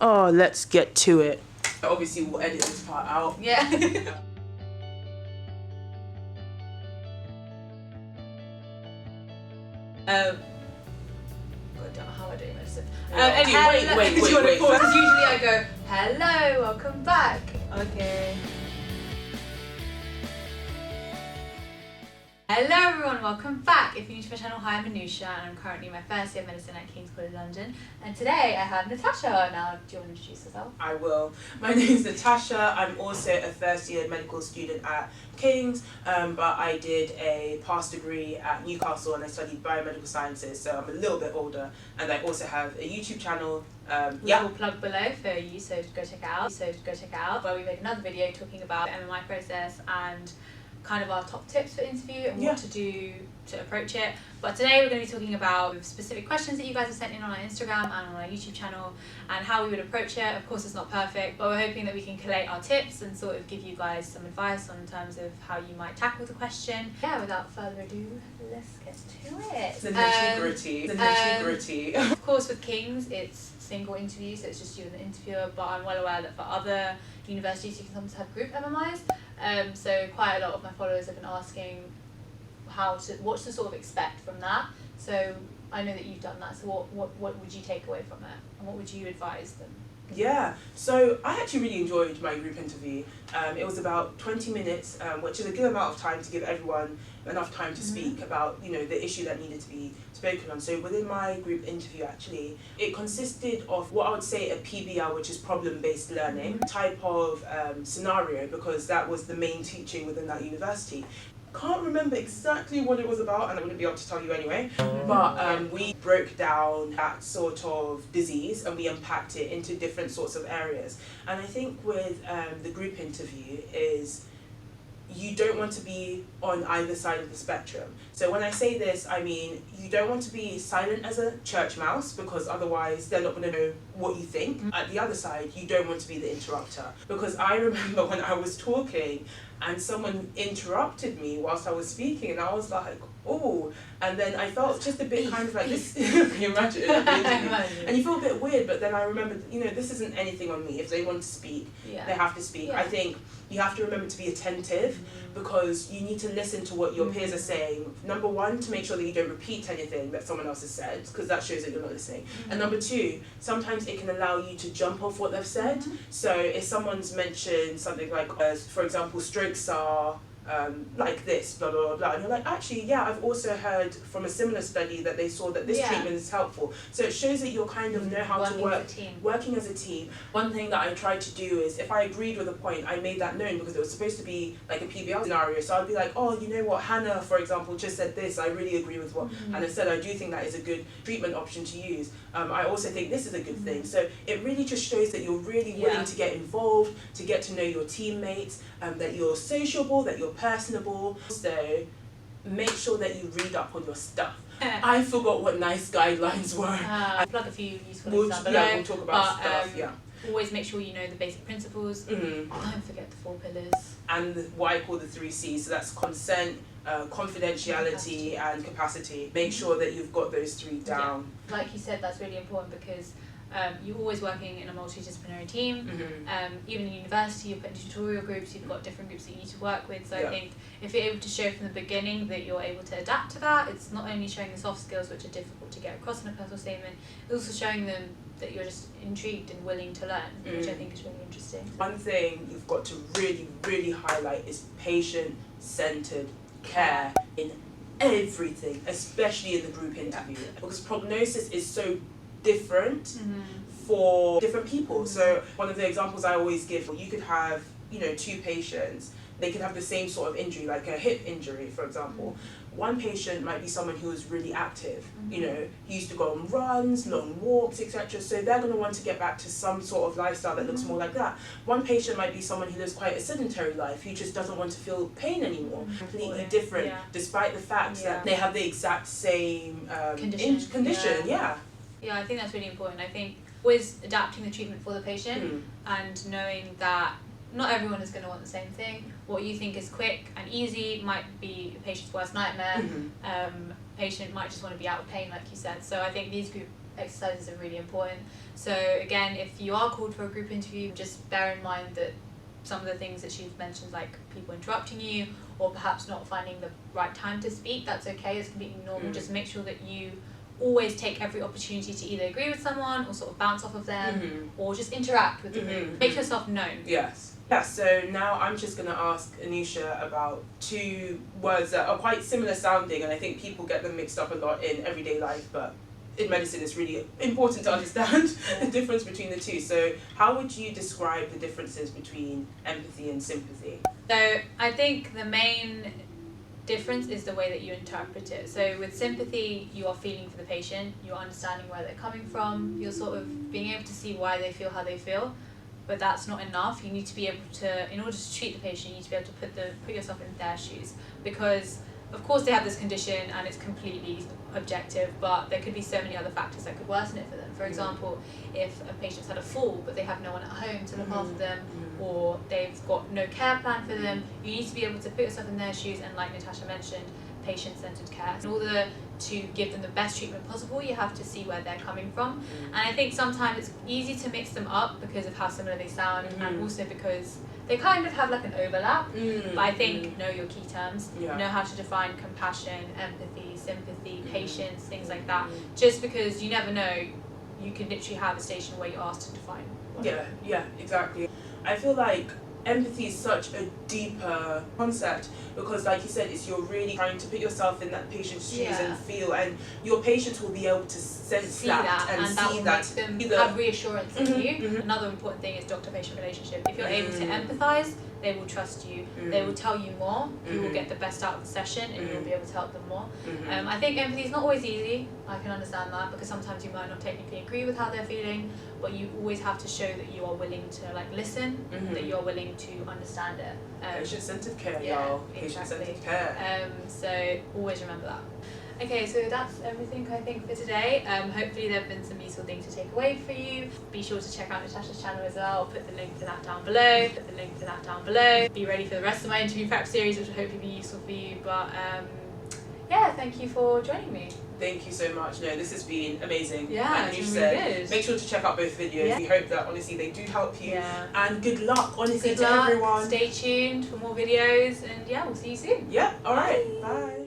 Oh, let's get to it. Obviously, we'll edit this part out. Yeah. God damn, how am I doing this? Anyway, wait. Because usually I go, hello, welcome back. Okay. Hello everyone, welcome back. If you're new to my channel, hi, I'm Natasha and I'm currently in my first year of medicine at King's College London. And today I have Natasha. Now, do you want to introduce yourself? I will. My name is Natasha. I'm also a first year medical student at King's, but I did a past degree at Newcastle and I studied biomedical sciences, so I'm a little bit older. And I also have a YouTube channel. Which we'll plug below for you, so go check it out. Where we made another video talking about the MMI process and kind of our top tips for interview and what to do to approach it. But today we're going to be talking about specific questions that you guys have sent in on our Instagram and on our YouTube channel and how we would approach it. Of course, it's not perfect, but we're hoping that we can collate our tips and sort of give you guys some advice on terms of how you might tackle the question. Yeah, without further ado, let's get to it. The nitty-gritty. Of course, with King's, it's single interview, so it's just you and the interviewer, but I'm well aware that for other universities you can sometimes have group MMIs. So quite a lot of my followers have been asking what to sort of expect from that. So I know that you've done that, so what would you take away from it and what would you advise them? Yeah, so I actually really enjoyed my group interview. It was about 20 minutes, which is a good amount of time to give everyone enough time to speak about, the issue that needed to be spoken on. So within my group interview, actually, it consisted of what I would say a PBL, which is problem-based learning type of scenario, because that was the main teaching within that university. Can't remember exactly what it was about, and I wouldn't be able to tell you anyway, but we broke down that sort of disease and we unpacked it into different sorts of areas. And I think with the group interview is you don't want to be on either side of the spectrum. So when I say this, I mean you don't want to be silent as a church mouse, because otherwise they're not going to know what you think. At the other side, you don't want to be the interrupter, because I remember when I was talking and someone interrupted me whilst I was speaking and I was like, oh, and then I felt just a bit kind of like this. Can you imagine? And you feel a bit weird, but then I remembered, this isn't anything on me. If they want to speak, they have to speak. I think you have to remember to be attentive, because you need to listen to what your peers are saying. Number one, to make sure that you don't repeat anything that someone else has said, because that shows that you're not listening. And number two, sometimes it can allow you to jump off what they've said. So if someone's mentioned something like, for example, strokes are like this, blah, blah, blah, blah. And you're like, actually, yeah, I've also heard from a similar study that they saw that this treatment is helpful. So it shows that you'll kind of know how to work, working as a team. One thing that I tried to do is, if I agreed with a point, I made that known, because it was supposed to be like a PBL scenario. So I'd be like, oh, you know what, Hannah, for example, just said this. I really agree with what Hannah said. I do think that is a good treatment option to use. I also think this is a good thing. So it really just shows that you're really willing to get involved, to get to know your teammates, that you're sociable, that you're personable. So make sure that you read up on your stuff. I forgot what NICE guidelines were. I'll plug a few useful links down below. We'll talk about stuff, Always make sure you know the basic principles. Don't forget the 4 pillars. And what I call the 3 C's, so that's consent, confidentiality and capacity. Make sure that you've got those 3 down. Yeah. Like you said, that's really important, because you're always working in a multidisciplinary team. Even in university, you're put into tutorial groups, you've got different groups that you need to work with. So I think if you're able to show from the beginning that you're able to adapt to that, it's not only showing the soft skills, which are difficult to get across in a personal statement, it's also showing them that you're just intrigued and willing to learn, which I think is really interesting. One thing you've got to really, really highlight is patient-centered care in everything, especially in the group interview, because prognosis is so different for different people. So one of the examples I always give, you could have 2 patients, they could have the same sort of injury, like a hip injury, for example. One patient might be someone who is really active, he used to go on runs, long walks, etc. So they're going to want to get back to some sort of lifestyle that looks more like that. One patient might be someone who lives quite a sedentary life, who just doesn't want to feel pain anymore. Completely different, despite the fact that they have the exact same condition. Yeah, I think that's really important. I think always adapting the treatment for the patient and knowing that not everyone is going to want the same thing. What you think is quick and easy might be a patient's worst nightmare. Patient might just want to be out of pain, like you said. So I think these group exercises are really important. So again, if you are called for a group interview, just bear in mind that some of the things that she's mentioned, like people interrupting you or perhaps not finding the right time to speak, that's okay, it's completely normal. Just make sure that you always take every opportunity to either agree with someone or sort of bounce off of them or just interact with the room. Make yourself known. Yes. Yeah, so now I'm just going to ask Anusha about two words that are quite similar sounding, and I think people get them mixed up a lot in everyday life, but in medicine it's really important to understand the difference between the two. So how would you describe the differences between empathy and sympathy? So I think the main difference is the way that you interpret it. So with sympathy, you are feeling for the patient, you're understanding where they're coming from, you're sort of being able to see why they feel how they feel. But that's not enough. You need to be able to, in order to treat the patient, you need to be able to put yourself in their shoes, because of course they have this condition and it's completely objective, but there could be so many other factors that could worsen it for them. For example, if a patient's had a fall but they have no one at home to look after them, or they've got no care plan for them, you need to be able to put yourself in their shoes, and like Natasha mentioned, patient-centered care. In order to give them the best treatment possible, you have to see where they're coming from. And I think sometimes it's easy to mix them up because of how similar they sound, and also because they kind of have like an overlap. But I think know your key terms, know how to define compassion, empathy, sympathy, patience, things like that. Just because you never know, you could literally have a station where you're asked to define. Yeah, exactly. I feel like empathy is such a deeper concept because, like you said, it's you're really trying to put yourself in that patient's shoes and feel, and your patients will be able to sense that and see that will that make them have reassurance in you. Another important thing is doctor-patient relationship. If you're able to empathise, they will trust you, they will tell you more, you will get the best out of the session, and you'll be able to help them more. I think empathy is not always easy, I can understand that, because sometimes you might not technically agree with how they're feeling, but you always have to show that you are willing to like listen, that you are willing to understand it. Patient-centered care, y'all. Patient-centered care. So always remember that. Okay, so that's everything I think for today. Hopefully there have been some useful things to take away for you. Be sure to check out Natasha's channel as well. I'll put the link to that down below. Be ready for the rest of my interview prep series, which will hopefully be useful for you. But yeah, thank you for joining me. Thank you so much. No, this has been amazing. Yeah, and you really said, good. make sure to check out both videos. Yeah. We hope that honestly they do help you. Yeah. And good luck, honestly, Good to luck. everyone. Stay tuned for more videos, and yeah, we'll see you soon. Yeah, alright. Bye.